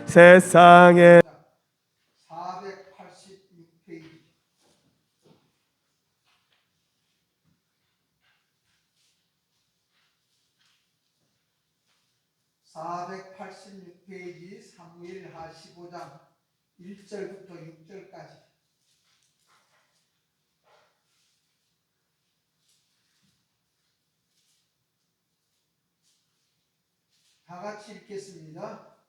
세상에 486페이지 486페이지 사무엘하 15장 1절부터 6절까지. 다 같이 읽겠습니다.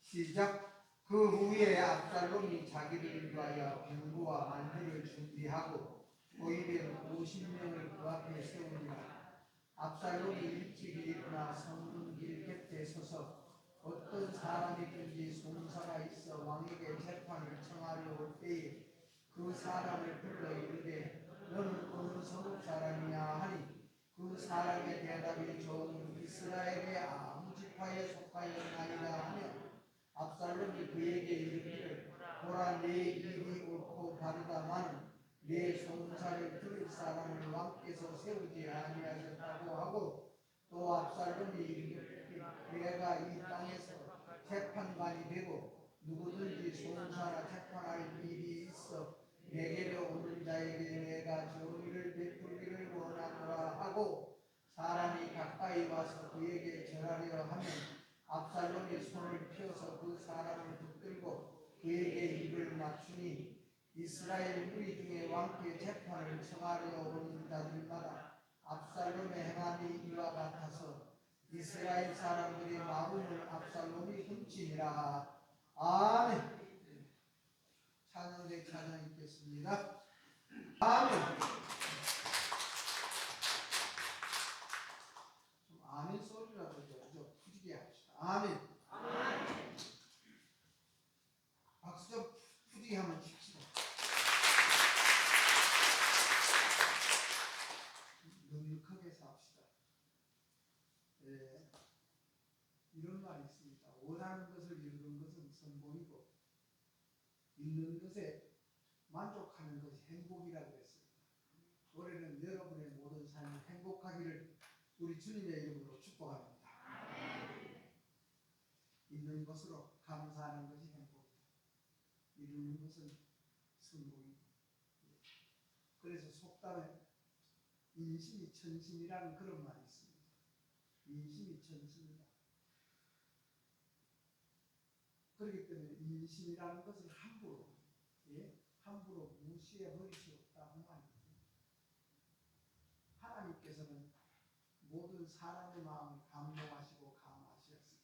시작. 그 후에 압살롬이 자기를 위하여 병부와 만두를 준비하고 보이된 50명을 그 앞에 세우니라. 압살롬이 일찍 일어나 성문길 곁에 서서 어떤 사람이든지 송사가 있어 왕에게 재판을 청하려 올 때에 그 사람을 불러 이르되 너는 어느 성읍 사람이냐 하니 그 사람의 대답이 저는 이스라엘의 아무 지파에 속하였나이다 하며 압살롬이 그에게 이르기를 보라 내 일이 옳고 바르다마는 내 송사를 들을 사람을 왕께서 세우지 아니하셨다고 하고 또 압살롬이 이르기를 내가 이 땅에서 재판관이 되고 누구든지 송사나 재판할 일이 있어 내게로 오는 자에게 내가 정의를 베풀기를 원하노라 하고 사람이 가까이 와서 그에게 절하려 하면 압살롬이 손을 펴서 그 사람을 붙들고 그에게 입을 맞추니 이스라엘 무리 중에 왕께 재판을 청하려 오는 자들마다 압살롬의 행함이 이와 같아서 이스라엘 사람들의 마음을 압살롬이 훔치니라. 아멘. 찬양대 찬양 읽겠습니다. 아멘. 좀 아멘 소리라도 좀 부지게 합시다. 아멘. 박수 좀 부지게 한번 칩시다. 넉넉하게 삽시다. 네. 이런 말이 있습니다. 원하는 것을 이루는 것은 성공이고 있는 것에 만족하는 것이 행복이라고 했습니다. 올해는 여러분의 모든 삶이 행복하기를 우리 주님의 이름으로 축복합니다. 있는 것으로 감사하는 것이 행복이다. 이루는 것은 성공이다. 그래서 속담에 인심이 천심이라는 그런 말이 있습니다. 인심이 천심이다. 그렇기 때문에 인심이라는 것을 함부로 무시해 버릴 수 없다고 말입니다. 하나님께서는 모든 사람의 마음을 감동하시고 감화하셨습니다.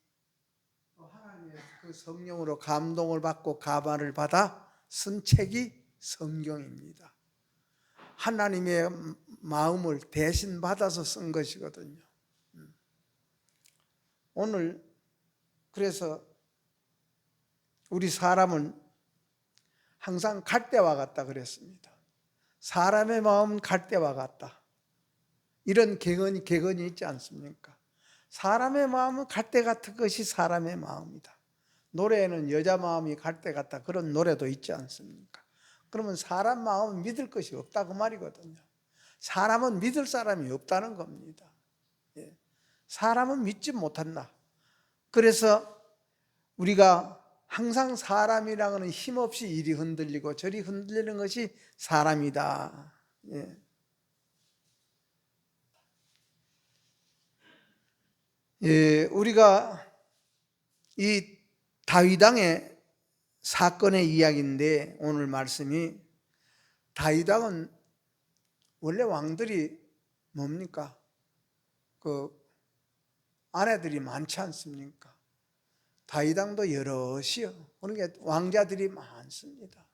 또 하나님의 그 성령으로 감동을 받고 감화를 받아 쓴 책이 성경입니다. 하나님의 마음을 대신 받아서 쓴 것이거든요. 오늘 그래서 우리 사람은 항상 갈대와 같다 그랬습니다. 사람의 마음은 갈대와 같다. 이런 객언이 있지 않습니까? 사람의 마음은 갈대 같은 것이 사람의 마음이다. 노래에는 여자 마음이 갈대 같다 그런 노래도 있지 않습니까? 그러면 사람 마음은 믿을 것이 없다 그 말이거든요. 사람은 믿을 사람이 없다는 겁니다. 사람은 믿지 못한다. 그래서 우리가 항상 사람이라고는 힘없이 이리 흔들리고 저리 흔들리는 것이 사람이다. 우리가 이 다윗 왕의 사건의 이야기인데 오늘 말씀이 다윗 왕은 원래 왕들이 뭡니까? 그 아내들이 많지 않습니까? 다윗 왕도 여럿이요. 그러니까 왕자들이 많습니다.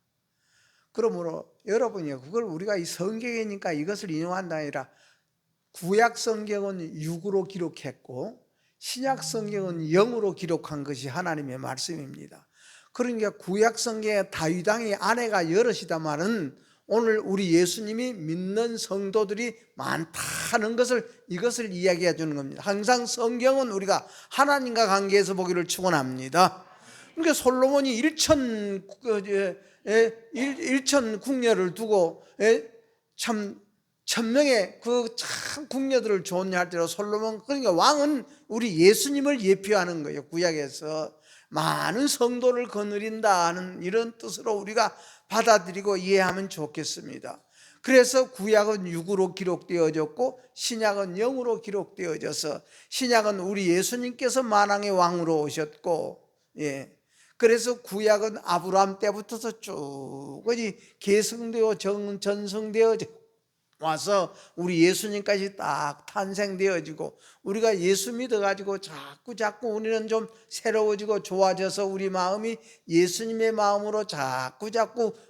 그러므로 여러분이 그걸 우리가 이 성경이니까 이것을 인용한다 아니라 구약 성경은 6으로 기록했고 신약 성경은 0으로 기록한 것이 하나님의 말씀입니다. 그러니까 구약 성경에 다윗 왕의 아내가 여럿이다마는 오늘 우리 예수님이 믿는 성도들이 많다는 이것을 이야기해 주는 겁니다. 항상 성경은 우리가 하나님과 관계에서 보기를 축원합니다. 그러니까 솔로몬이 일천 궁녀를 두고 참 천명의 그 참 궁녀들을 존재할 때로 솔로몬, 그러니까 왕은 우리 예수님을 예표하는 거예요. 구약에서 많은 성도를 거느린다는 이런 뜻으로 우리가 받아들이고 이해하면 좋겠습니다. 그래서 구약은 육으로 기록되어졌고 신약은 영으로 기록되어져서, 신약은 우리 예수님께서 만왕의 왕으로 오셨고, 그래서 구약은 아브라함 때부터서 쭉 계승되어 전성되어 와서 우리 예수님까지 딱 탄생되어지고, 우리가 예수 믿어가지고 자꾸 우리는 좀 새로워지고 좋아져서 우리 마음이 예수님의 마음으로 자꾸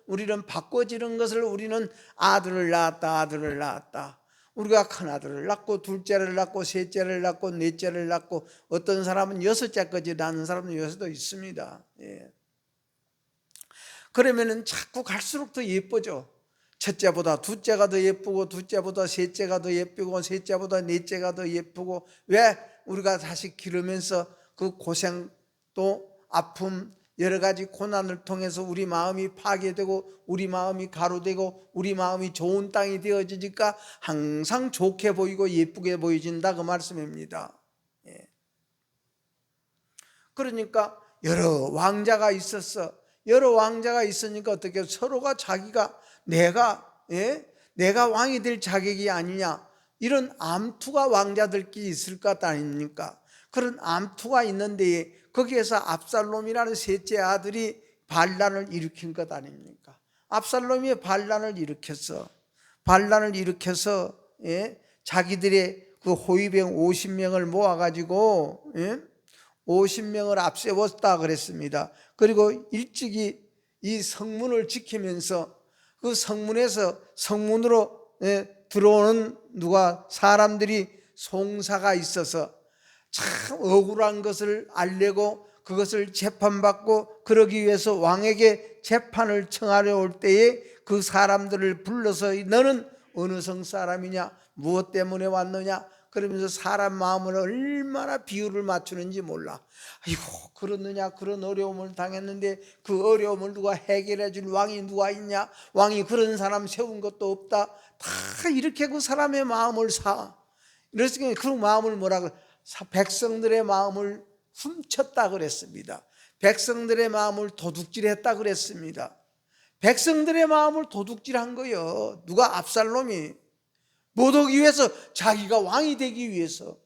우리는 바꿔지는 것을, 우리는 아들을 낳았다, 우리가 큰아들을 낳고 둘째를 낳고 셋째를 낳고 넷째를 낳고, 어떤 사람은 여섯째까지 낳는 사람도 요새도 있습니다. 그러면은 자꾸 갈수록 더 예뻐져. 첫째보다 둘째가 더 예쁘고, 둘째보다 셋째가 더 예쁘고, 셋째보다 넷째가 더 예쁘고. 왜? 우리가 다시 기르면서 그 고생 또 아픔 여러 가지 고난을 통해서 우리 마음이 파괴되고 우리 마음이 가루되고 우리 마음이 좋은 땅이 되어지니까 항상 좋게 보이고 예쁘게 보여진다, 그 말씀입니다. 그러니까 여러 왕자가 있었어. 여러 왕자가 있으니까 어떻게 서로가 자기가 내가 왕이 될 자격이 아니냐, 이런 암투가 왕자들끼리 있을 것 아닙니까? 그런 암투가 있는데 거기에서 압살롬이라는 셋째 아들이 반란을 일으킨 것 아닙니까? 압살롬이 반란을 일으켜서 자기들의 그 호위병 50명을 모아가지고 50명을 앞세웠다 그랬습니다. 그리고 일찍이 이 성문을 지키면서 그 성문으로 들어오는 사람들이 송사가 있어서 참 억울한 것을 알려고 그것을 재판받고 그러기 위해서 왕에게 재판을 청하려 올 때에 그 사람들을 불러서 너는 어느 성 사람이냐, 무엇 때문에 왔느냐, 그러면서 사람 마음을 얼마나 비율을 맞추는지 몰라. 아이고, 그러느냐, 그런 어려움을 당했는데 그 어려움을 누가 해결해 줄 왕이 누가 있냐, 왕이 그런 사람 세운 것도 없다. 다 이렇게 그 사람의 마음을 그래서 그 마음을 뭐라고, 백성들의 마음을 훔쳤다 그랬습니다. 백성들의 마음을 도둑질했다 그랬습니다. 백성들의 마음을 도둑질한 거예요. 누가? 압살롬이. 못 오기 위해서, 자기가 왕이 되기 위해서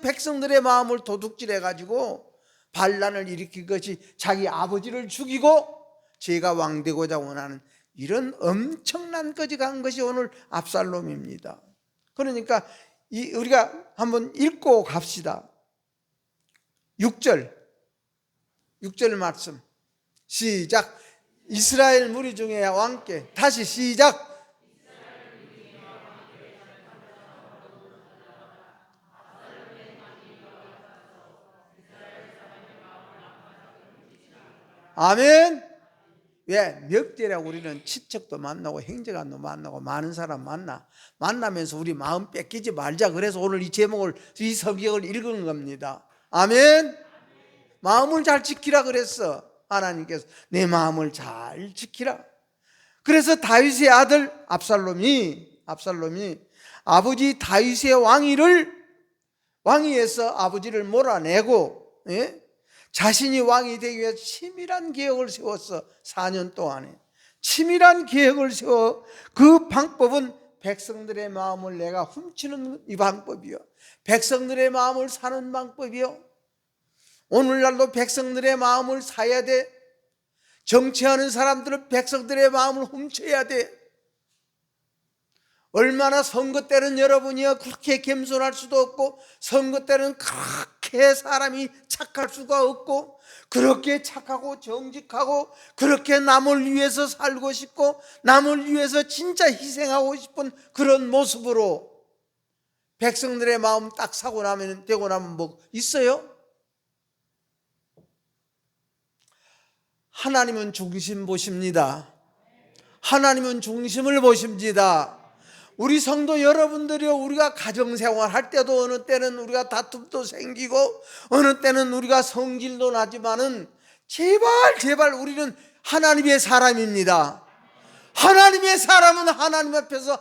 백성들의 마음을 도둑질해가지고 반란을 일으킨 것이, 자기 아버지를 죽이고 제가 왕 되고자 원하는 이런 엄청난 거지가 한 것이 오늘 압살롬입니다. 그러니까 우리가 한번 읽고 갑시다. 6절 말씀 시작. 이스라엘 무리 중에 왕께, 다시 시작. 아멘. 왜? 멱대라고 우리는 친척도 만나고 형제간도 만나고 많은 사람 만나면서 우리 마음 뺏기지 말자. 그래서 오늘 이 제목을, 이 성경을 읽은 겁니다. 아멘. 마음을 잘 지키라 그랬어. 하나님께서 내 마음을 잘 지키라. 그래서 다윗의 아들 압살롬이 아버지 다윗의 왕위에서 아버지를 몰아내고 자신이 왕이 되기 위해 치밀한 계획을 세웠어. 4년 동안에 치밀한 계획을 세워. 그 방법은 백성들의 마음을 내가 훔치는 이 방법이요, 백성들의 마음을 사는 방법이요. 오늘날도 백성들의 마음을 사야 돼. 정치하는 사람들은 백성들의 마음을 훔쳐야 돼. 얼마나 선거 때는 여러분이요 그렇게 겸손할 수도 없고, 선거 때는 그렇게 사람이 착할 수가 없고, 그렇게 착하고 정직하고 그렇게 남을 위해서 살고 싶고 남을 위해서 진짜 희생하고 싶은 그런 모습으로 백성들의 마음 딱 되고 나면 뭐 있어요? 하나님은 중심 보십니다. 하나님은 중심을 보십니다. 우리 성도 여러분들이요, 우리가 가정생활 할 때도 어느 때는 우리가 다툼도 생기고 어느 때는 우리가 성질도 나지만은 제발 우리는 하나님의 사람입니다. 하나님의 사람은 하나님 앞에서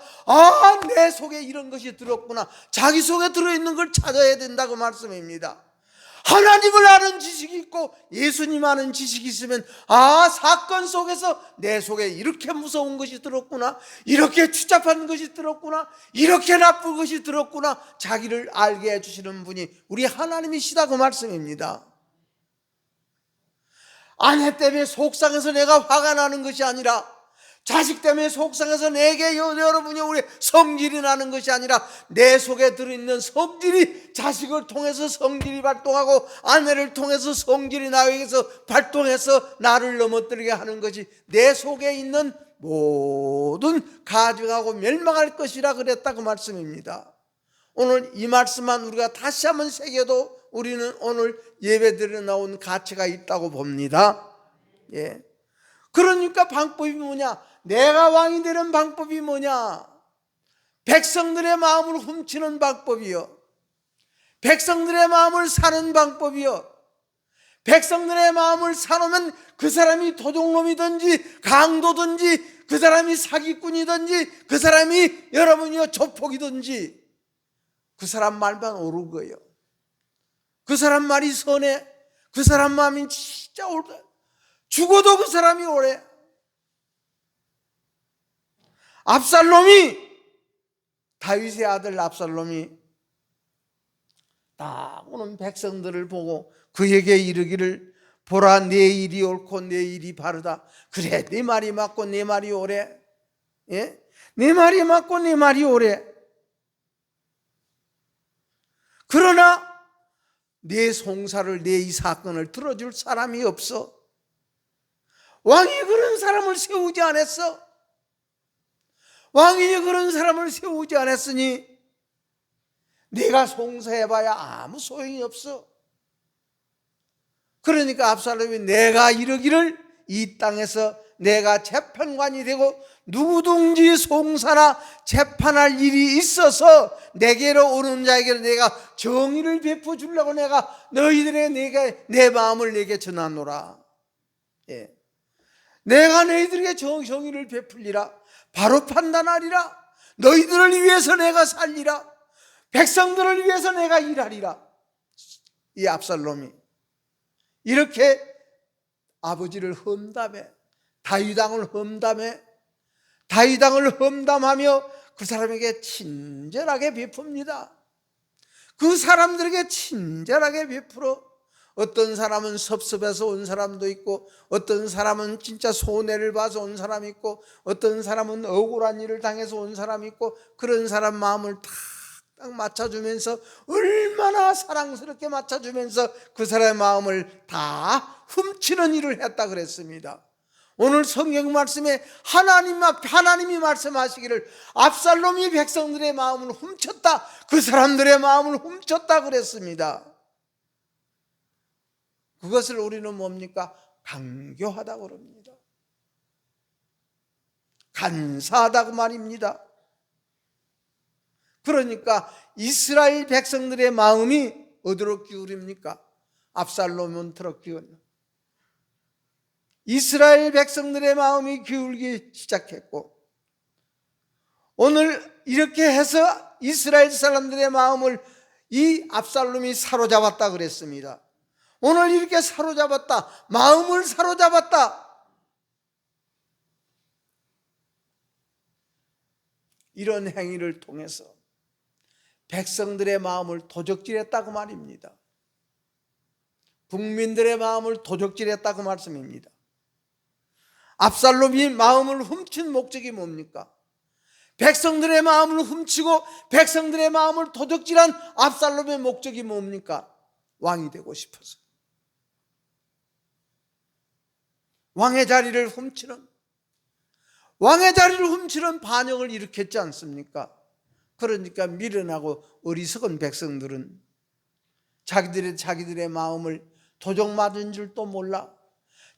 내 속에 이런 것이 들었구나, 자기 속에 들어있는 걸 찾아야 된다고 말씀입니다. 하나님을 아는 지식이 있고 예수님 아는 지식이 있으면 사건 속에서 내 속에 이렇게 무서운 것이 들었구나, 이렇게 추잡한 것이 들었구나, 이렇게 나쁜 것이 들었구나, 자기를 알게 해주시는 분이 우리 하나님이시다 그 말씀입니다. 아내 때문에 속상해서 내가 화가 나는 것이 아니라, 자식 때문에 속상해서 내게 여러분이 우리 성질이 나는 것이 아니라, 내 속에 들어있는 성질이 자식을 통해서 성질이 발동하고 아내를 통해서 성질이 나에게서 발동해서 나를 넘어뜨리게 하는 것이 내 속에 있는 모든 가증하고 멸망할 것이라 그랬다 그 말씀입니다. 오늘 이 말씀만 우리가 다시 한번 새겨도 우리는 오늘 예배드려 나온 가치가 있다고 봅니다. 예. 그러니까 방법이 뭐냐? 내가 왕이 되는 방법이 뭐냐? 백성들의 마음을 훔치는 방법이요, 백성들의 마음을 사는 방법이요, 백성들의 마음을 사놓으면 그 사람이 도둑놈이든지 강도든지, 그 사람이 사기꾼이든지, 그 사람이 여러분이요 조폭이든지, 그 사람 말만 옳은 거예요. 그 사람 말이 선해, 그 사람 마음이 진짜 옳다, 죽어도 그 사람이 옳아. 다윗의 아들 압살롬이 딱 오는 백성들을 보고 그에게 이르기를, 보라, 내 일이 옳고 내 일이 바르다. 그래, 네 말이 맞고 내 말이 옳아. 예? 네 말이 맞고 내 말이 옳아. 그러나 내 송사를, 내 이 사건을 들어줄 사람이 없어. 왕이 그런 사람을 세우지 않았어. 왕이 그런 사람을 세우지 않았으니 네가 송사해봐야 아무 소용이 없어. 그러니까 압살롬이 내가 이르기를, 이 땅에서 내가 재판관이 되고 누구든지 송사나 재판할 일이 있어서 내게로 오는 자에게 내가 정의를 베풀어 주려고 내가 너희들의 내 마음을 내게 전하노라. 예. 내가 너희들에게 정의를 베풀리라. 바로 판단하리라. 너희들을 위해서 내가 살리라. 백성들을 위해서 내가 일하리라. 이 압살롬이 이렇게 아버지를 험담해, 다윗왕을 험담하며 그 사람에게 친절하게 베풉니다. 그 사람들에게 친절하게 베풀어. 어떤 사람은 섭섭해서 온 사람도 있고, 어떤 사람은 진짜 손해를 봐서 온 사람이 있고, 어떤 사람은 억울한 일을 당해서 온 사람이 있고, 그런 사람 마음을 딱 맞춰주면서, 얼마나 사랑스럽게 맞춰주면서 그 사람의 마음을 다 훔치는 일을 했다 그랬습니다. 오늘 성경 말씀에 하나님이 말씀하시기를 압살롬이 백성들의 마음을 훔쳤다, 그 사람들의 마음을 훔쳤다 그랬습니다. 그것을 우리는 뭡니까? 강교하다고 그럽니다. 간사하다고 말입니다. 그러니까 이스라엘 백성들의 마음이 어디로 기울입니까? 압살롬은 들어 기울여. 이스라엘 백성들의 마음이 기울기 시작했고, 오늘 이렇게 해서 이스라엘 사람들의 마음을 이 압살롬이 사로잡았다 그랬습니다. 오늘 이렇게 사로잡았다, 마음을 사로잡았다. 이런 행위를 통해서 백성들의 마음을 도적질했다고 말입니다. 국민들의 마음을 도적질했다고 말씀입니다. 압살롬이 마음을 훔친 목적이 뭡니까? 백성들의 마음을 훔치고 백성들의 마음을 도적질한 압살롬의 목적이 뭡니까? 왕이 되고 싶어서. 왕의 자리를 훔치는 반역을 일으켰지 않습니까? 그러니까 미련하고 어리석은 백성들은 자기들의 마음을 도적맞은 줄도 몰라,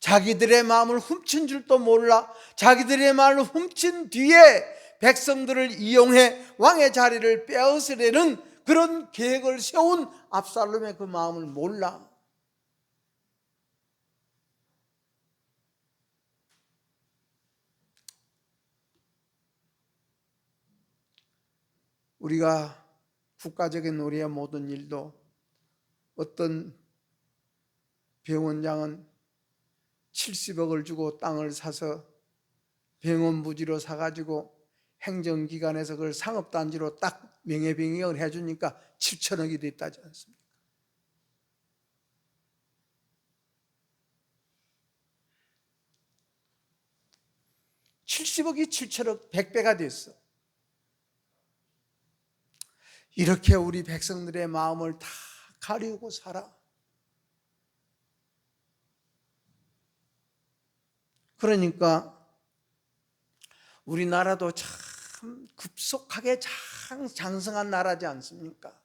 자기들의 마음을 훔친 줄도 몰라, 자기들의 마음을 훔친 뒤에 백성들을 이용해 왕의 자리를 빼앗으려는 그런 계획을 세운 압살롬의 그 마음을 몰라. 우리가 국가적인 우리의 모든 일도 어떤 병원장은 70억을 주고 땅을 사서 병원 부지로 사가지고 행정기관에서 그걸 상업단지로 딱 명예병역을 해주니까 7천억이 됐다지 않습니까? (70억이) 7천억 100배가 됐어. 이렇게 우리 백성들의 마음을 다 가리우고 살아. 그러니까 우리나라도 참 급속하게 장성한 나라지 않습니까?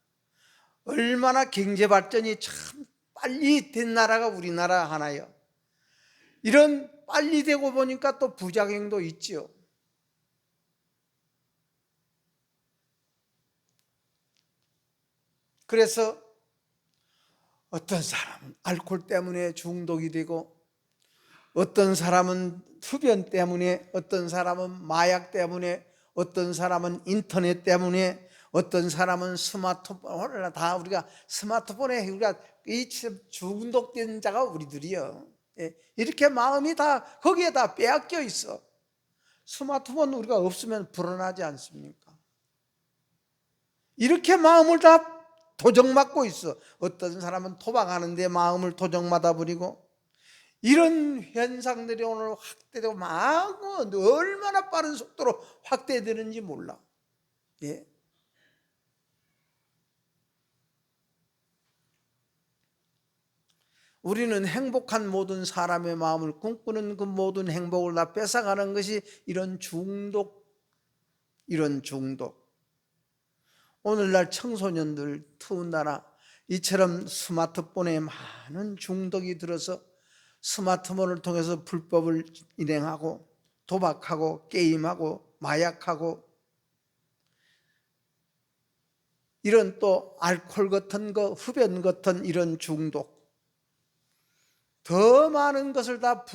얼마나 경제 발전이 참 빨리 된 나라가 우리나라 하나요. 이런 빨리 되고 보니까 또 부작용도 있죠. 그래서 어떤 사람은 알코올 때문에 중독이 되고, 어떤 사람은 흡연 때문에, 어떤 사람은 마약 때문에, 어떤 사람은 인터넷 때문에, 어떤 사람은 스마트폰, 다 우리가 스마트폰에 우리가 이 중독된 자가 우리들이요. 이렇게 마음이 다 거기에 다 빼앗겨 있어. 스마트폰 우리가 없으면 불안하지 않습니까? 이렇게 마음을 다 도적맞고 있어. 어떤 사람은 도박하는데 마음을 도적맞아 버리고, 이런 현상들이 오늘 확대되고 막 얼마나 빠른 속도로 확대되는지 몰라. 예. 우리는 행복한 모든 사람의 마음을 꿈꾸는 그 모든 행복을 다 뺏어가는 것이 이런 중독. 오늘날 청소년들 더군다나 이처럼 스마트폰에 많은 중독이 들어서 스마트폰을 통해서 불법을 인행하고 도박하고 게임하고 마약하고 이런 또 알코올 같은 거, 흡연 같은 이런 중독, 더 많은 것을 다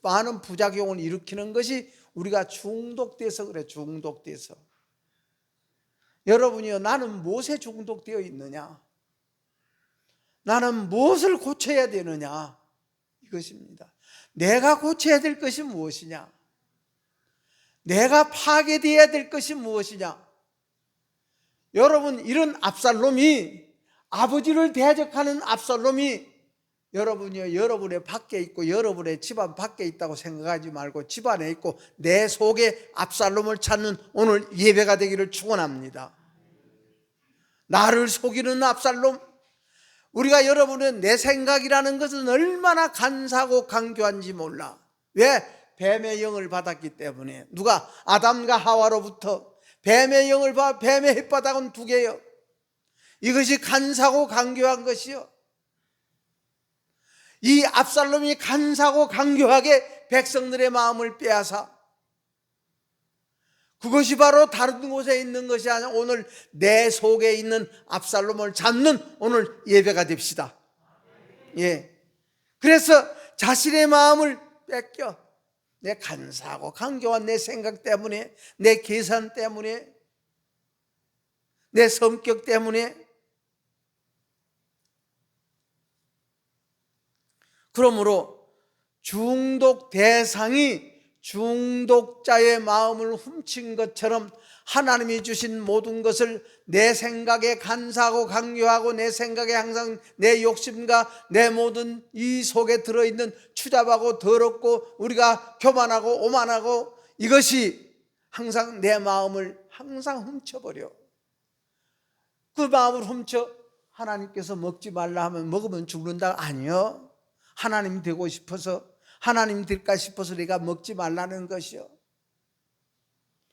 많은 부작용을 일으키는 것이 우리가 중독돼서 그래. 중독돼서. 여러분이요, 나는 무엇에 중독되어 있느냐? 나는 무엇을 고쳐야 되느냐? 이것입니다. 내가 고쳐야 될 것이 무엇이냐? 내가 파괴되어야 될 것이 무엇이냐? 여러분, 이런 압살롬이, 아버지를 대적하는 압살롬이 여러분이요, 여러분의 밖에 있고 여러분의 집안 밖에 있다고 생각하지 말고 집안에 있고 내 속에 압살롬을 찾는 오늘 예배가 되기를 축원합니다. 나를 속이는 압살롬, 우리가 여러분은 내 생각이라는 것은 얼마나 간사하고 강교한지 몰라. 왜? 뱀의 영을 받았기 때문에. 누가? 아담과 하와로부터 뱀의 영을 받아. 뱀의 햇바닥은 두 개요. 이것이 간사하고 강교한 것이요. 이 압살롬이 간사하고 강교하게 백성들의 마음을 빼앗아. 그것이 바로 다른 곳에 있는 것이 아니라 오늘 내 속에 있는 압살롬을 잡는 오늘 예배가 됩시다. 예. 그래서 자신의 마음을 뺏겨. 내 간사하고 강교한 내 생각 때문에, 내 계산 때문에, 내 성격 때문에. 그러므로 중독 대상이 중독자의 마음을 훔친 것처럼 하나님이 주신 모든 것을 내 생각에 간사하고 강요하고 내 생각에 항상 내 욕심과 내 모든 이 속에 들어있는 추잡하고 더럽고 우리가 교만하고 오만하고 이것이 항상 내 마음을 항상 훔쳐버려. 그 마음을 훔쳐 하나님께서 먹지 말라 하면 먹으면 죽는다? 아니요. 하나님 되고 싶어서, 하나님 될까 싶어서 내가 먹지 말라는 것이요.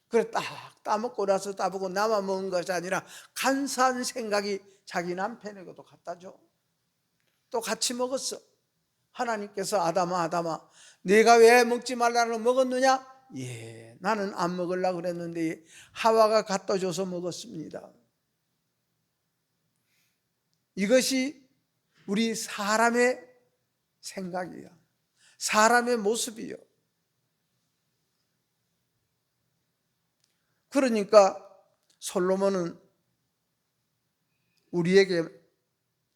그래 딱 따먹고 나서 따보고 나만 먹은 것이 아니라 간사한 생각이 자기 남편에게도 갖다 줘. 또 같이 먹었어. 하나님께서 아담아 내가 왜 먹지 말라는 먹었느냐? 예, 나는 안 먹으려고 그랬는데 하와가 갖다 줘서 먹었습니다. 이것이 우리 사람의 생각이야. 사람의 모습이요. 그러니까 솔로몬은 우리에게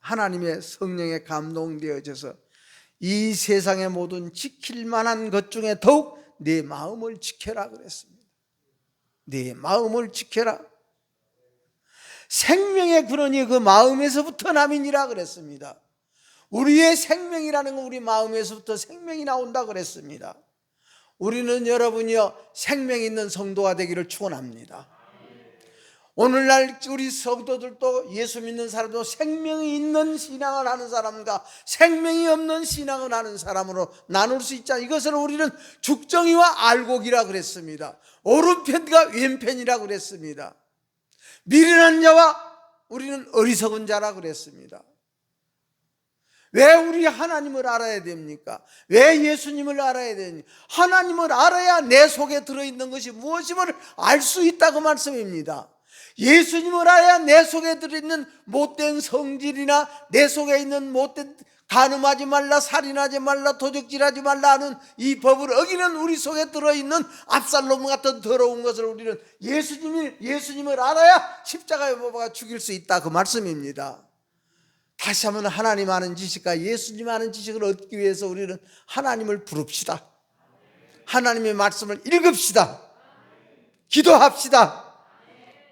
하나님의 성령에 감동되어져서 이 세상의 모든 지킬 만한 것 중에 더욱 내 마음을 지켜라 그랬습니다. 내 마음을 지켜라. 생명의 근원이 그 마음에서부터 남이니라 그랬습니다. 우리의 생명이라는 건 우리 마음에서부터 생명이 나온다 그랬습니다. 우리는 여러분이요 생명 있는 성도가 되기를 축원합니다. 오늘날 우리 성도들도 예수 믿는 사람도 생명이 있는 신앙을 하는 사람과 생명이 없는 신앙을 하는 사람으로 나눌 수 있자. 이것을 우리는 죽정이와 알곡이라 그랬습니다. 오른편과 왼편이라 그랬습니다. 미련한 자와 우리는 어리석은 자라 그랬습니다. 왜 우리 하나님을 알아야 됩니까? 왜 예수님을 알아야 됩니까? 하나님을 알아야 내 속에 들어있는 것이 무엇임을 알 수 있다고 말씀입니다. 예수님을 알아야 내 속에 들어있는 못된 성질이나 내 속에 있는 못된 간음하지 말라, 살인하지 말라, 도적질하지 말라 하는 이 법을 어기는 우리 속에 들어있는 압살롬 같은 더러운 것을 우리는 예수님을 알아야 십자가에 못 박아 죽일 수 있다 그 말씀입니다. 다시 한번 하나님 아는 지식과 예수님 아는 지식을 얻기 위해서 우리는 하나님을 부릅시다. 하나님의 말씀을 읽읍시다. 기도합시다.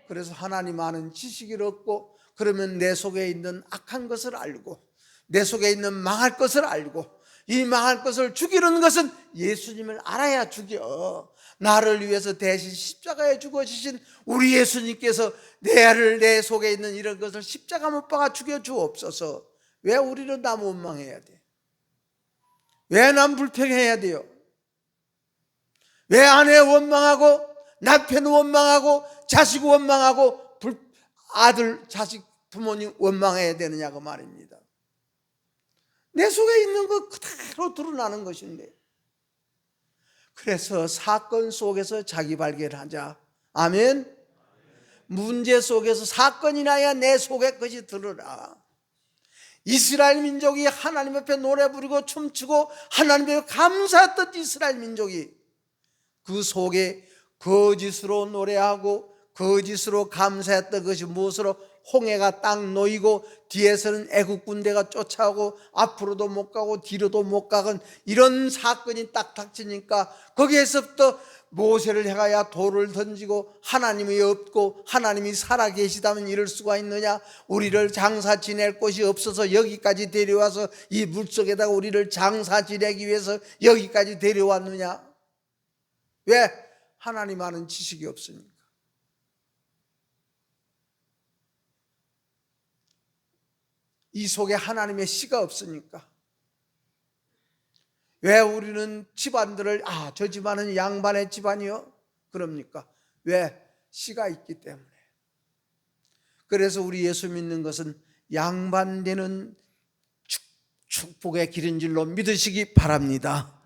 그래서 하나님 아는 지식을 얻고 그러면 내 속에 있는 악한 것을 알고 내 속에 있는 망할 것을 알고 이 망할 것을 죽이는 것은 예수님을 알아야 죽여. 나를 위해서 대신 십자가에 죽어지신 우리 예수님께서 내 속에 있는 이런 것을 십자가 못 박아 죽여 주옵소서. 왜 우리는 남 원망해야 돼? 왜 남 불평해야 돼요? 왜 아내 원망하고 남편 원망하고 자식 원망하고 아들 자식 부모님 원망해야 되느냐 그 말입니다. 내 속에 있는 거 그대로 드러나는 것인데, 그래서 사건 속에서 자기 발견하자. 아멘. 문제 속에서 사건이 나야 내 속의 것이 드러나. 이스라엘 민족이 하나님 앞에 노래 부르고 춤추고 하나님 앞에 감사했던 이스라엘 민족이 그 속에 거짓으로 노래하고 거짓으로 감사했던 것이 무엇으로? 홍해가 딱 놓이고 뒤에서는 애국 군대가 쫓아오고 앞으로도 못 가고 뒤로도 못 가건 이런 사건이 딱 닥치니까 거기에서부터 모세를 향하여 돌을 던지고 하나님이 없고 하나님이 살아계시다면 이럴 수가 있느냐? 우리를 장사 지낼 곳이 없어서 여기까지 데려와서 이 물속에다가 우리를 장사 지내기 위해서 여기까지 데려왔느냐? 왜? 하나님 아는 지식이 없으니까. 이 속에 하나님의 씨가 없으니까. 왜 우리는 집안들을 저 집안은 양반의 집안이요? 그럽니까? 왜? 씨가 있기 때문에. 그래서 우리 예수 믿는 것은 양반되는 축복의 길인 줄로 믿으시기 바랍니다.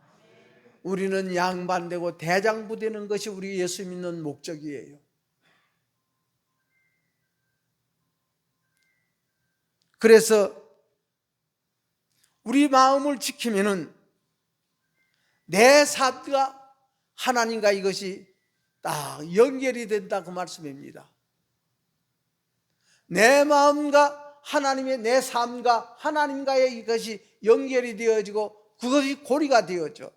우리는 양반되고 대장부 되는 것이 우리 예수 믿는 목적이에요. 그래서 우리 마음을 지키면은 내 삶과 하나님과 이것이 딱 연결이 된다 그 말씀입니다. 내 마음과 하나님의 내 삶과 하나님과의 이것이 연결이 되어지고 그것이 고리가 되어져.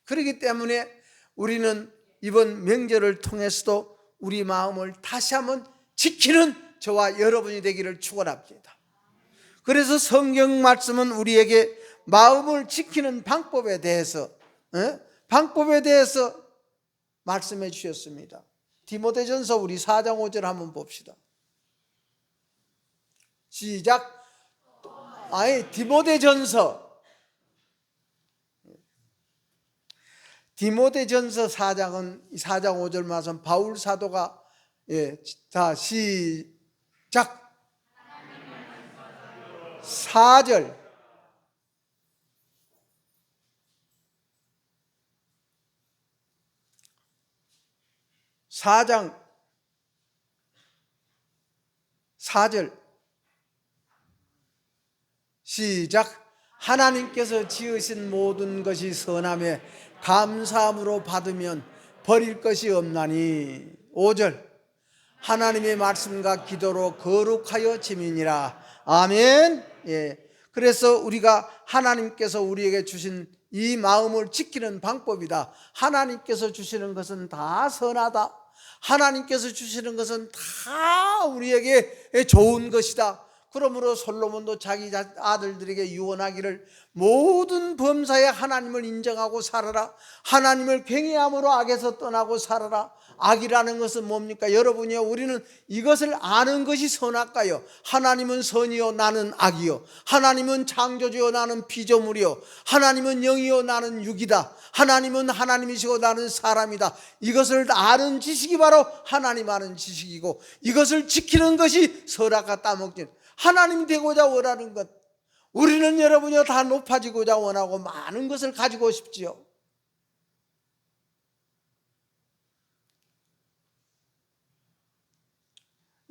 그렇기 때문에 우리는 이번 명절을 통해서도 우리 마음을 다시 한번 지키는 저와 여러분이 되기를 축원합니다. 그래서 성경 말씀은 우리에게 마음을 지키는 방법에 대해서 말씀해 주셨습니다. 디모데전서 우리 4장 5절 한번 봅시다. 시작. 디모데전서 4장은 4장 5절 말씀 바울 사도가 자 시작. 4절. 사장 4절 시작. 하나님께서 지으신 모든 것이 선하며 감사함으로 받으면 버릴 것이 없나니. 5절 하나님의 말씀과 기도로 거룩하여 지민이라. 아멘. 예. 그래서 우리가 하나님께서 우리에게 주신 이 마음을 지키는 방법이다. 하나님께서 주시는 것은 다 선하다. 하나님께서 주시는 것은 다 우리에게 좋은 것이다. 그러므로 솔로몬도 자기 아들들에게 유언하기를 모든 범사에 하나님을 인정하고 살아라. 하나님을 경외함으로 악에서 떠나고 살아라. 악이라는 것은 뭡니까? 여러분이요, 우리는 이것을 아는 것이 선할까요? 하나님은 선이요 나는 악이요, 하나님은 창조주요 나는 피조물이요, 하나님은 영이요 나는 육이다, 하나님은 하나님이시고 나는 사람이다. 이것을 아는 지식이 바로 하나님 아는 지식이고, 이것을 지키는 것이 선악과 따먹진 하나님 되고자 원하는 것. 우리는 여러분이요 다 높아지고자 원하고 많은 것을 가지고 싶지요.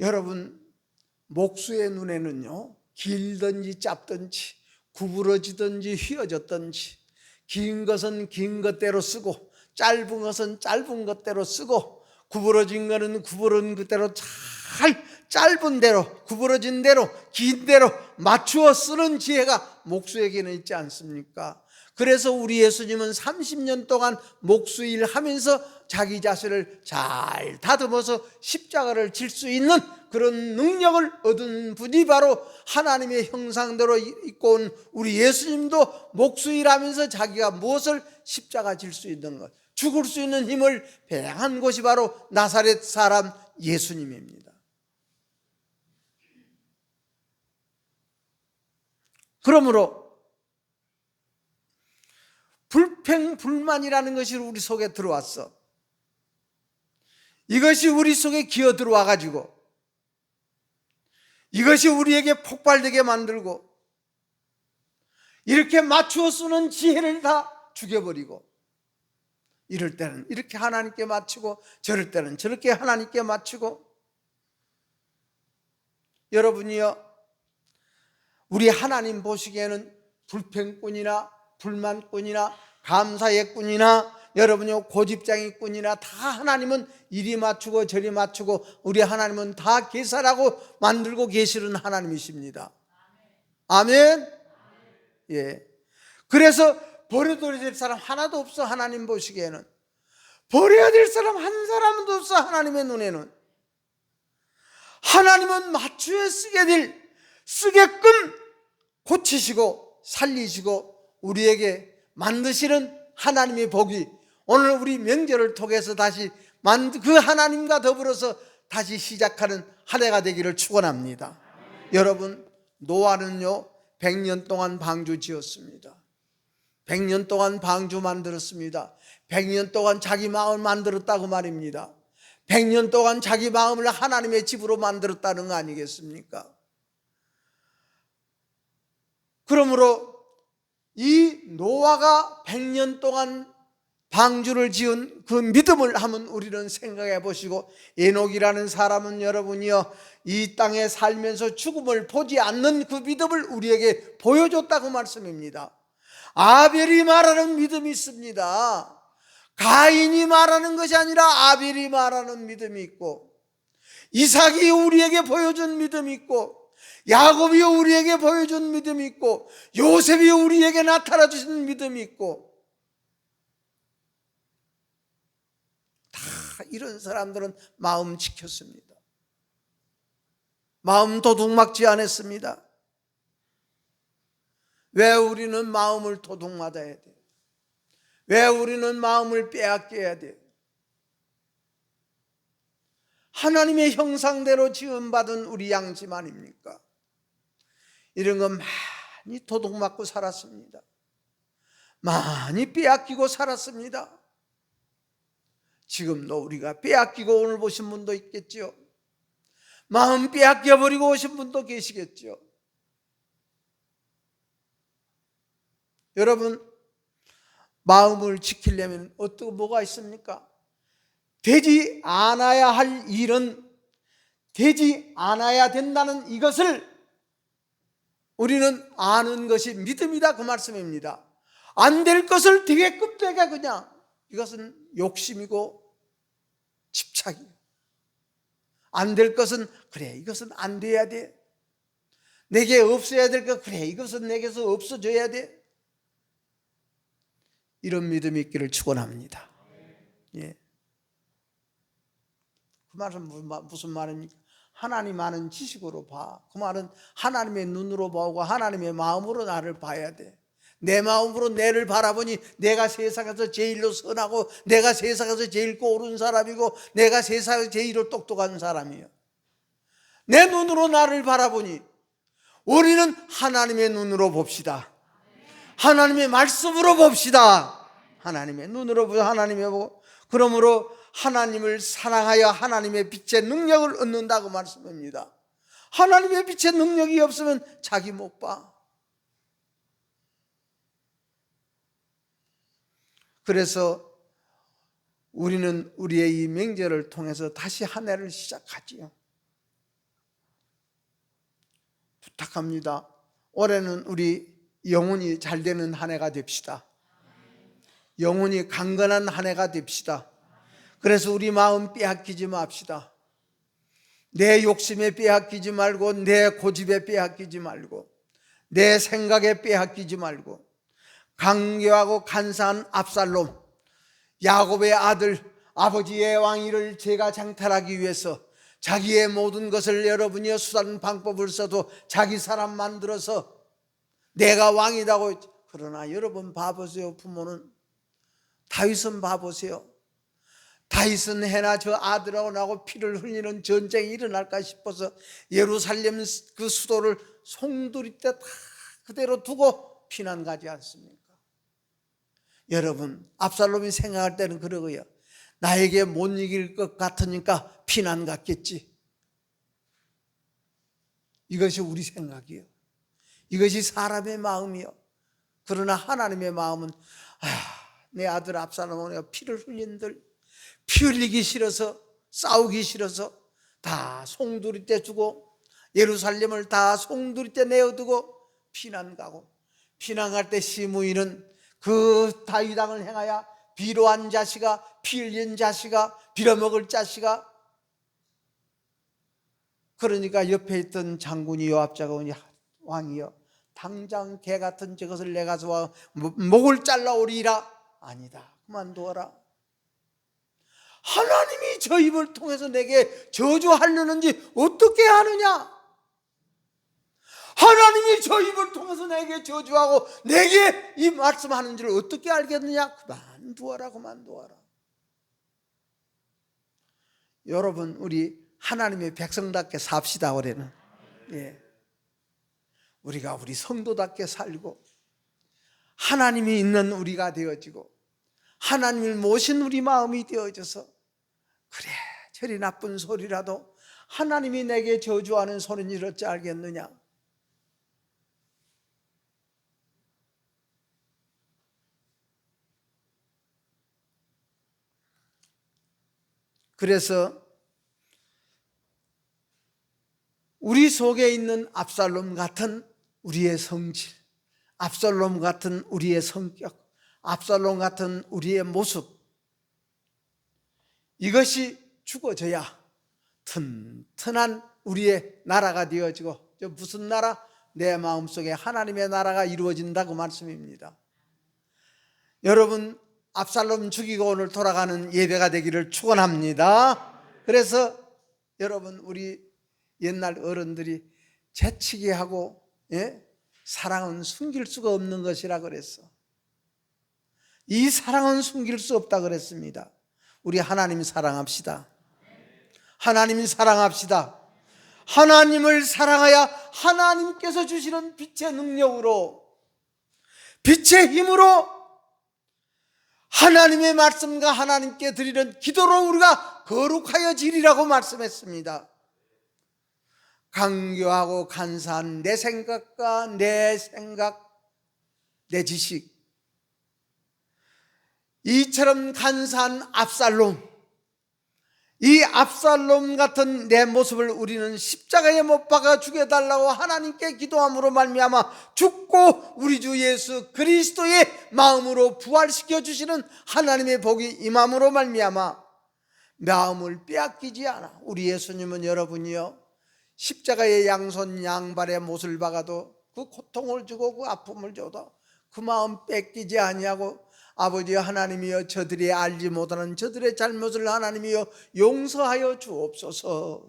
여러분, 목수의 눈에는요, 길든지 짧든지 구부러지든지 휘어졌든지 긴 것은 긴 것대로 쓰고 짧은 것은 짧은 것대로 쓰고 구부러진 것은 구부러진 것대로 잘 짧은 대로 구부러진 대로 긴 대로 맞추어 쓰는 지혜가 목수에게는 있지 않습니까? 그래서 우리 예수님은 30년 동안 목수일 하면서 자기 자신을 잘 다듬어서 십자가를 질 수 있는 그런 능력을 얻은 분이 바로 하나님의 형상대로 입고 온 우리 예수님도 목수일하면서 자기가 무엇을 십자가 질 수 있는 것, 죽을 수 있는 힘을 배양한 것이 바로 나사렛 사람 예수님입니다. 그러므로 불평불만이라는 것이 우리 속에 들어왔어. 이것이 우리 속에 기어 들어와 가지고 이것이 우리에게 폭발되게 만들고 이렇게 맞추어 쓰는 지혜를 다 죽여버리고, 이럴 때는 이렇게 하나님께 맞추고 저럴 때는 저렇게 하나님께 맞추고. 여러분이요, 우리 하나님 보시기에는 불평꾼이나 불만꾼이나 감사의꾼이나 여러분이 고집장이꾼이나 다 하나님은 이리 맞추고 저리 맞추고 우리 하나님은 다 계산하고 만들고 계시는 하나님이십니다. 아멘. 예. 그래서 버려둬야 될 사람 하나도 없어. 하나님 보시기에는 버려야 될 사람 한 사람도 없어. 하나님의 눈에는 하나님은 맞추어 쓰게끔 고치시고 살리시고 우리에게 만드시는 하나님의 복이 오늘 우리 명절을 통해서 다시 그 하나님과 더불어서 다시 시작하는 한 해가 되기를 축원합니다. 여러분, 노아는요 100년 동안 방주 지었습니다. 100년 동안 방주 만들었습니다. 100년 동안 자기 마음을 만들었다고 말입니다. 100년 동안 자기 마음을 하나님의 집으로 만들었다는 거 아니겠습니까? 그러므로 이 노아가 100년 동안 방주를 지은 그 믿음을 한번 우리는 생각해 보시고, 에녹이라는 사람은 여러분이요 이 땅에 살면서 죽음을 보지 않는 그 믿음을 우리에게 보여줬다고 말씀입니다. 아벨이 말하는 믿음이 있습니다. 가인이 말하는 것이 아니라 아벨이 말하는 믿음이 있고, 이삭이 우리에게 보여준 믿음이 있고, 야곱이 우리에게 보여준 믿음이 있고, 요셉이 우리에게 나타나 주신 믿음이 있고, 다 이런 사람들은 마음 지켰습니다. 마음 도둑맞지 않았습니다. 왜 우리는 마음을 도둑맞아야 돼? 왜 우리는 마음을 빼앗겨야 돼? 하나님의 형상대로 지음받은 우리 양심 아닙니까? 이런 거 많이 도둑맞고 살았습니다. 많이 빼앗기고 살았습니다. 지금도 우리가 빼앗기고 오늘 보신 분도 있겠죠. 마음 빼앗겨버리고 오신 분도 계시겠죠. 여러분, 마음을 지키려면 뭐가 있습니까? 되지 않아야 할 일은 되지 않아야 된다는 이것을 우리는 아는 것이 믿음이다, 그 말씀입니다. 안 될 것을 되게끔 되게 그냥, 이것은 욕심이고 집착이에요. 안 될 것은 그래 이것은 안 돼야 돼. 내게 없어야 될 것 그래 이것은 내게서 없어져야 돼. 이런 믿음이 있기를 축원합니다. 예. 그 말은 무슨 말입니까? 하나님 아는 지식으로 봐. 그 말은 하나님의 눈으로 보고 하나님의 마음으로 나를 봐야 돼. 내 마음으로 내를 바라보니 내가 세상에서 제일로 선하고 내가 세상에서 제일 옳은 사람이고 내가 세상에서 제일로 똑똑한 사람이에요. 내 눈으로 나를 바라보니 우리는 하나님의 눈으로 봅시다. 하나님의 말씀으로 봅시다. 하나님의 눈으로 보고 하나님의 보고 그러므로 하나님을 사랑하여 하나님의 빛의 능력을 얻는다고 말씀합니다. 하나님의 빛의 능력이 없으면 자기 못 봐. 그래서 우리는 우리의 이 명절을 통해서 다시 한 해를 시작하지요. 부탁합니다. 올해는 우리 영혼이 잘 되는 한 해가 됩시다. 영혼이 강건한 한 해가 됩시다. 그래서 우리 마음 빼앗기지 맙시다. 내 욕심에 빼앗기지 말고 내 고집에 빼앗기지 말고 내 생각에 빼앗기지 말고 강교하고 간사한 압살롬, 야곱의 아들, 아버지의 왕위를 제가 장탈하기 위해서 자기의 모든 것을 여러분이 수단 방법을 써도 자기 사람 만들어서 내가 왕이라고. 그러나 여러분 봐보세요. 부모는 다윗은 봐보세요. 다윗은 해나 저 아들하고 나하고 피를 흘리는 전쟁이 일어날까 싶어서 예루살렘 그 수도를 송두리째 다 그대로 두고 피난 가지 않습니까? 여러분 압살롬이 생각할 때는 그러고요. 나에게 못 이길 것 같으니까 피난 갔겠지. 이것이 우리 생각이요. 이것이 사람의 마음이요. 그러나 하나님의 마음은 내 아들 압살롬은 내가 피를 흘린들 피 흘리기 싫어서 싸우기 싫어서 다 송두리째 주고 예루살렘을 다 송두리째 내어두고 피난 가고 피난 갈 때 시므이는 그 다윗 왕을 행하여 비로한 자식아 피 흘린 자식아 빌어먹을 자식아. 그러니까 옆에 있던 장군이 요압자가 오니 왕이여 당장 개 같은 저것을 내가 서 목을 잘라오리라. 아니다 그만두어라. 하나님이 저 입을 통해서 내게 저주하려는지 어떻게 아느냐? 하나님이 저 입을 통해서 내게 저주하고 내게 이 말씀하는 줄 어떻게 알겠느냐? 그만두어라 그만두어라. 여러분 우리 하나님의 백성답게 삽시다. 올해는 우리가 우리 성도답게 살고 하나님이 있는 우리가 되어지고 하나님을 모신 우리 마음이 되어져서 그래 저리 나쁜 소리라도 하나님이 내게 저주하는 소리는 어찌 알겠느냐? 그래서 우리 속에 있는 압살롬 같은 우리의 성질, 압살롬 같은 우리의 성격, 압살롬 같은 우리의 모습, 이것이 죽어져야 튼튼한 우리의 나라가 되어지고, 무슨 나라? 내 마음속에 하나님의 나라가 이루어진다고 말씀입니다. 여러분 압살롬 죽이고 오늘 돌아가는 예배가 되기를 축원합니다. 그래서 여러분 우리 옛날 어른들이 재치게 하고 사랑은 숨길 수가 없는 것이라 그랬어. 이 사랑은 숨길 수 없다 그랬습니다. 우리 하나님 사랑합시다. 하나님 사랑합시다. 하나님을 사랑하여 하나님께서 주시는 빛의 능력으로 빛의 힘으로 하나님의 말씀과 하나님께 드리는 기도로 우리가 거룩하여지리라고 말씀했습니다. 강교하고 간사한 내 생각과 내 지식, 이처럼 간사한 압살롬, 이 압살롬 같은 내 모습을 우리는 십자가에 못 박아 죽여달라고 하나님께 기도함으로 말미암아 죽고 우리 주 예수 그리스도의 마음으로 부활시켜 주시는 하나님의 복이 임함으로 말미암아 마음을 빼앗기지 않아. 우리 예수님은 여러분이요, 십자가의 양손 양발에 못을 박아도 그 고통을 주고 그 아픔을 줘도 그 마음 뺏기지 아니하고 아버지 하나님이여, 저들이 알지 못하는 저들의 잘못을 하나님이여 용서하여 주옵소서.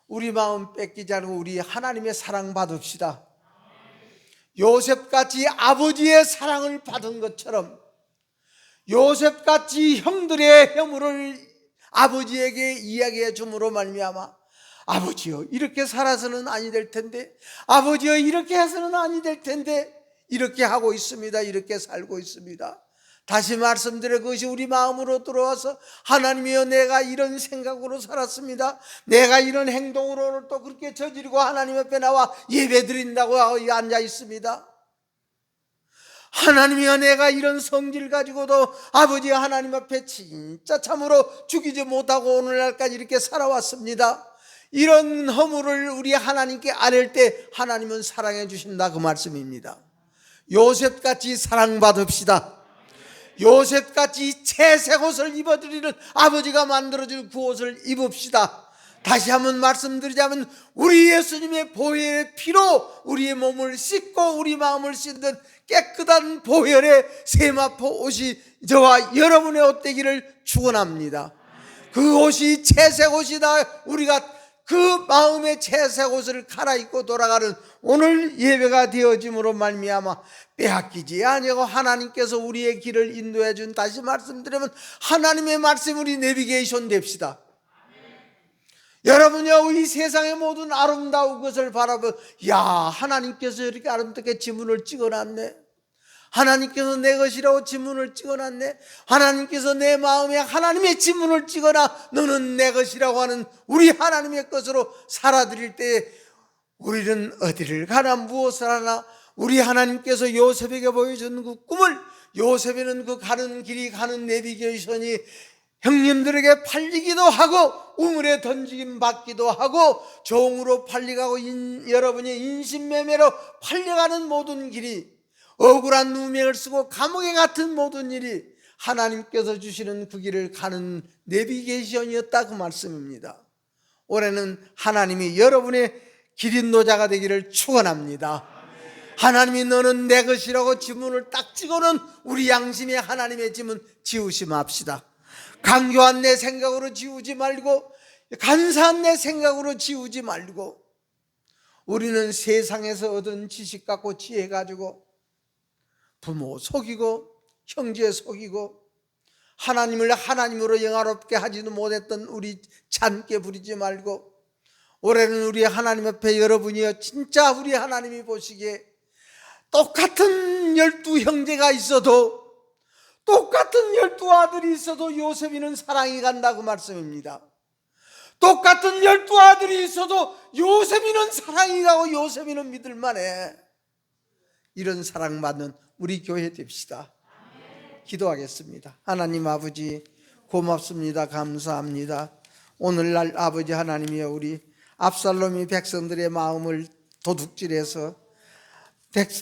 우리 마음 뺏기지 않고 우리 하나님의 사랑 받읍시다. 요셉같이 아버지의 사랑을 받은 것처럼 요셉같이 형들의 허물을 아버지에게 이야기해 줌으로 말미암아 아버지여, 이렇게 살아서는 아니 될 텐데, 아버지여, 이렇게 해서는 아니 될 텐데, 이렇게 하고 있습니다. 이렇게 살고 있습니다. 다시 말씀드려, 그것이 우리 마음으로 들어와서 하나님이여, 내가 이런 생각으로 살았습니다. 내가 이런 행동으로 또 그렇게 저지르고 하나님 앞에 나와 예배 드린다고 앉아 있습니다. 하나님이여, 내가 이런 성질 가지고도 아버지 하나님 앞에 진짜 참으로 죽이지 못하고 오늘날까지 이렇게 살아왔습니다. 이런 허물을 우리 하나님께 아랠 때 하나님은 사랑해 주신다, 그 말씀입니다. 요셉같이 사랑받읍시다. 요셉같이 채색 옷을 입어드리는 아버지가 만들어줄 그 옷을 입읍시다. 다시 한번 말씀드리자면 우리 예수님의 보혈의 피로 우리의 몸을 씻고 우리 마음을 씻는 깨끗한 보혈의 세마포 옷이 저와 여러분의 옷 되기를 축원합니다. 그 옷이 채색 옷이다. 우리가 그 마음의 채색 옷을 갈아입고 돌아가는 오늘 예배가 되어짐으로 말미암아 빼앗기지 아니하고 하나님께서 우리의 길을 인도해 준, 다시 말씀드리면 하나님의 말씀 우리 내비게이션 됩시다. 여러분요, 이 세상의 모든 아름다운 것을 바라보면 야, 하나님께서 이렇게 아름답게 지문을 찍어놨네, 하나님께서 내 것이라고 지문을 찍어놨네, 하나님께서 내 마음에 하나님의 지문을 찍어놔 너는 내 것이라고 하는 우리 하나님의 것으로 살아드릴 때 우리는 어디를 가나 무엇을 하나 우리 하나님께서 요셉에게 보여준 그 꿈을, 요셉에는 그 가는 길이 가는 내비게이션이 형님들에게 팔리기도 하고 우물에 던지긴 받기도 하고 종으로 팔려가고 여러분이 인신매매로 팔려가는 모든 길이, 억울한 누명을 쓰고 감옥에 같은 모든 일이 하나님께서 주시는 그 길을 가는 내비게이션이었다, 그 말씀입니다. 올해는 하나님이 여러분의 길인도자가 되기를 축원합니다. 하나님이 너는 내 것이라고 지문을 딱 찍어놓은 우리 양심에 하나님의 지문 지우지 맙시다. 강교한 내 생각으로 지우지 말고, 간사한 내 생각으로 지우지 말고, 우리는 세상에서 얻은 지식 갖고 지혜 가지고 부모 속이고 형제 속이고 하나님을 하나님으로 영화롭게 하지도 못했던 우리 잔께 부리지 말고, 올해는 우리 하나님 앞에 여러분이여, 진짜 우리 하나님이 보시기에 똑같은 12 형제가 있어도, 똑같은 12 아들이 있어도 요셉이는 사랑이 간다고 말씀입니다. 똑같은 12 아들이 있어도 요셉이는 사랑이 가고 요셉이는 믿을만해. 이런 사랑받는 우리 교회 됩시다. 기도하겠습니다. 하나님 아버지, 고맙습니다. 감사합니다. 오늘날 아버지 하나님이여, 우리 압살롬이 백성들의 마음을 도둑질해서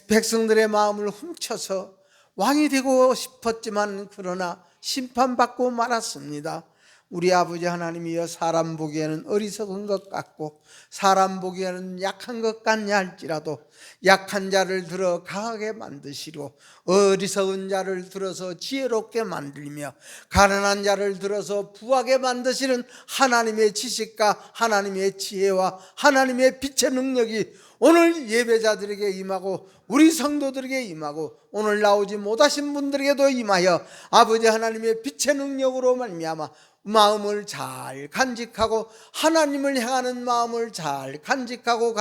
백성들의 마음을 훔쳐서 왕이 되고 싶었지만 그러나 심판받고 말았습니다. 우리 아버지 하나님이여, 사람 보기에는 어리석은 것 같고 사람 보기에는 약한 것 같냐 할지라도 약한 자를 들어 강하게 만드시고 어리석은 자를 들어서 지혜롭게 만들며 가난한 자를 들어서 부하게 만드시는 하나님의 지식과 하나님의 지혜와 하나님의 빛의 능력이 오늘 예배자들에게 임하고 우리 성도들에게 임하고 오늘 나오지 못하신 분들에게도 임하여 아버지 하나님의 빛의 능력으로 말미암아 마음을 잘 간직하고 하나님을 향하는 마음을 잘 간직하고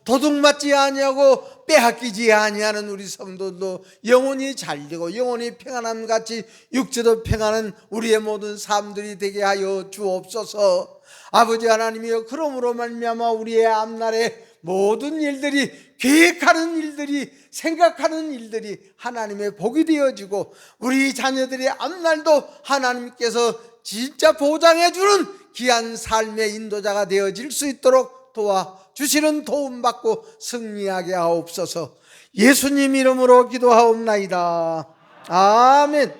도둑맞지 아니하고 빼앗기지 아니하는 우리 성도도 영혼이 잘되고 영혼이 평안함 같이 육체도 평안한 우리의 모든 삶들이 되게 하여 주옵소서. 아버지 하나님이여, 그러므로 말미암아 우리의 앞날에 모든 일들이, 계획하는 일들이, 생각하는 일들이 하나님의 복이 되어지고 우리 자녀들의 앞날도 하나님께서 진짜 보장해주는 귀한 삶의 인도자가 되어질 수 있도록 도와주시는 도움받고 승리하게 하옵소서. 예수님 이름으로 기도하옵나이다. 아멘.